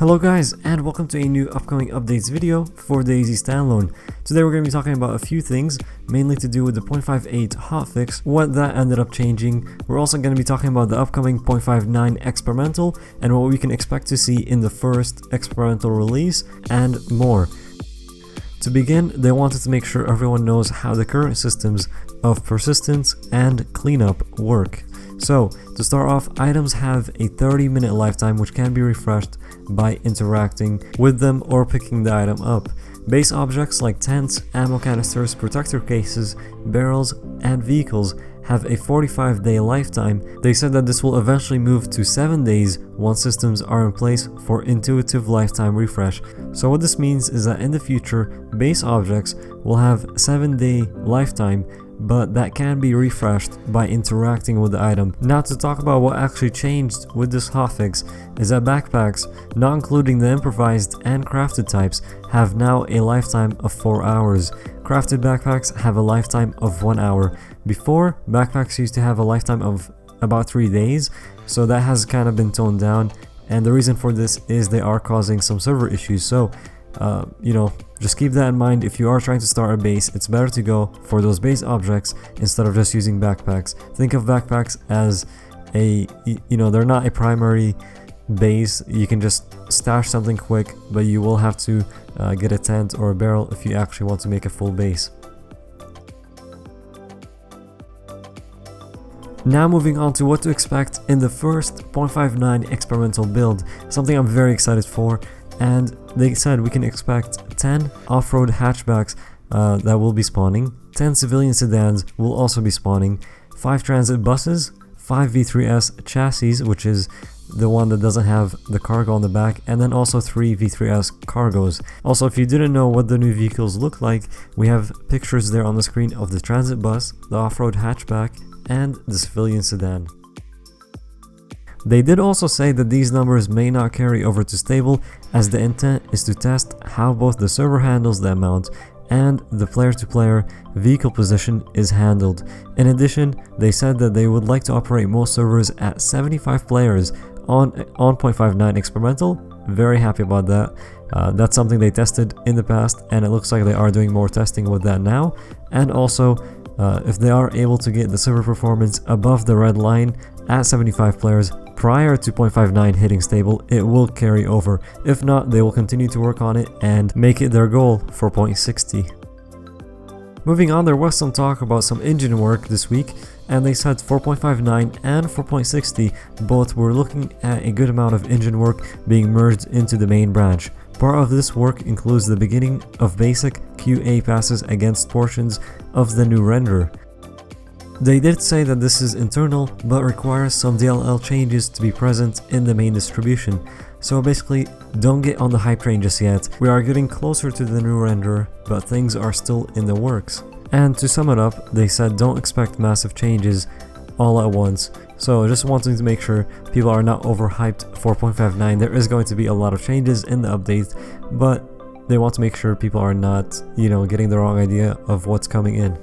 Hello guys, and welcome to a new upcoming updates video for DayZ Standalone. Today we're going to be talking about a few things, mainly to do with the 0.58 hotfix, what that ended up changing. We're also going to be talking about the upcoming 0.59 experimental and what we can expect to see in the first experimental release, and more. To begin, they wanted to make sure everyone knows how the current systems of persistence and cleanup work. So, to start off, items have a 30-minute lifetime which can be refreshed by interacting with them or picking the item up. Base objects like tents, ammo canisters, protector cases, barrels, and vehicles have a 45-day lifetime. They said that this will eventually move to 7 days once systems are in place for intuitive lifetime refresh. So what this means is that in the future, base objects will have 7-day lifetime, but that can be refreshed by interacting with the item. Now, to talk about what actually changed with this hotfix is that backpacks, not including the improvised and crafted types, have now a lifetime of 4 hours. Crafted backpacks have a lifetime of 1 hour. Before, backpacks used to have a lifetime of about 3 days, so that has kind of been toned down, and the reason for this is they are causing some server issues. So just keep that in mind. If you are trying to start a base, it's better to go for those base objects instead of just using backpacks. Think of backpacks as they're not a primary base. You can just stash something quick, but you will have to get a tent or a barrel if you actually want to make a full base. Now moving on to what to expect in the first 0.59 experimental build, something I'm very excited for. And they said we can expect 10 off-road hatchbacks that will be spawning, 10 civilian sedans will also be spawning, 5 transit buses, 5 V3S chassis, which is the one that doesn't have the cargo on the back, and then also 3 V3S cargos. Also, if you didn't know what the new vehicles look like, we have pictures there on the screen of the transit bus, the off-road hatchback, and the civilian sedan. They did also say that these numbers may not carry over to stable, as the intent is to test how both the server handles the amount and the player-to-player vehicle position is handled. In addition, they said that they would like to operate most servers at 75 players on 0.59 experimental. Very happy about that. That's something they tested in the past, and it looks like they are doing more testing with that now. And also, if they are able to get the server performance above the red line at 75 players prior to 0.59 hitting stable, it will carry over. If not, they will continue to work on it and make it their goal for 0.60. Moving on, there was some talk about some engine work this week, and they said 4.59 and 4.60 both were looking at a good amount of engine work being merged into the main branch. Part of this work includes the beginning of basic QA passes against portions of the new render. They did say that this is internal, but requires some DLL changes to be present in the main distribution. So basically, don't get on the hype train just yet. We are getting closer to the new render, but things are still in the works. And to sum it up, they said don't expect massive changes all at once. So just wanting to make sure people are not overhyped for 0.59. There is going to be a lot of changes in the update, but they want to make sure people are not, getting the wrong idea of what's coming in.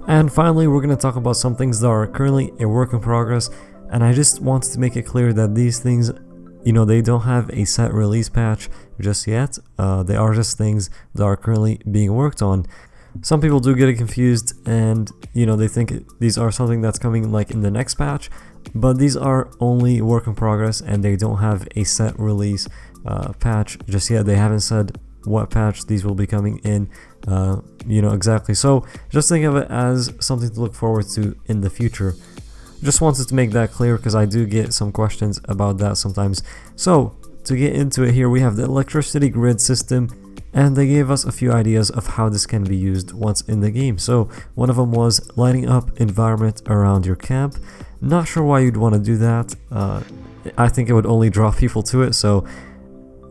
And finally, we're going to talk about some things that are currently a work in progress, and I just wanted to make it clear that these things, they don't have a set release patch just yet. They are just things that are currently being worked on. Some people do get it confused, and they think these are something that's coming like in the next patch, but these are only work in progress and they don't have a set release patch just yet. They haven't said what patch these will be coming in, exactly. So just think of it as something to look forward to in the future. Just wanted to make that clear because I do get some questions about that sometimes. So to get into it here, we have the electricity grid system, and they gave us a few ideas of how this can be used once in the game. So one of them was lighting up environment around your camp. Not sure why you'd want to do that. I think it would only draw people to it, so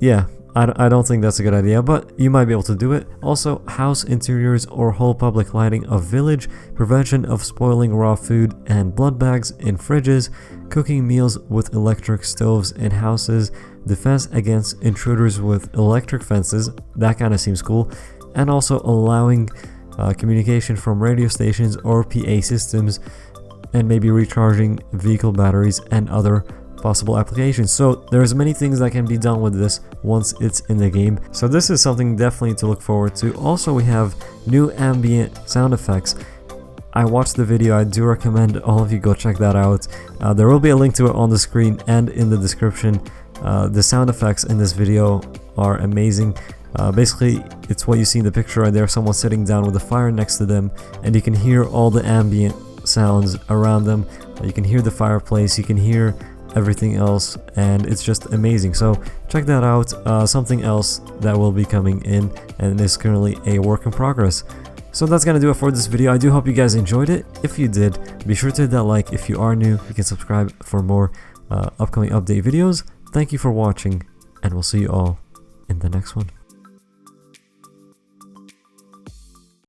yeah, I don't think that's a good idea, but you might be able to do it. Also, house interiors or whole public lighting of village, prevention of spoiling raw food and blood bags in fridges, cooking meals with electric stoves in houses, defense against intruders with electric fences, that kind of seems cool, and also allowing communication from radio stations or PA systems, and maybe recharging vehicle batteries and other possible applications. So there's many things that can be done with this once it's in the game. So this is something definitely to look forward to. Also, we have new ambient sound effects. I watched the video. I do recommend all of you go check that out. There will be a link to it on the screen and in the description. The sound effects in this video are amazing. Basically, it's what you see in the picture right there, someone sitting down with a fire next to them, and you can hear all the ambient sounds around them. You can hear the fireplace, you can hear everything else, and it's just amazing. So check that out. Something else that will be coming in and is currently a work in progress. So that's gonna do it for this video. I do hope you guys enjoyed it. If you did, be sure to hit that like. If you are new, you can subscribe for more upcoming update videos. Thank you for watching, and we'll see you all in the next one.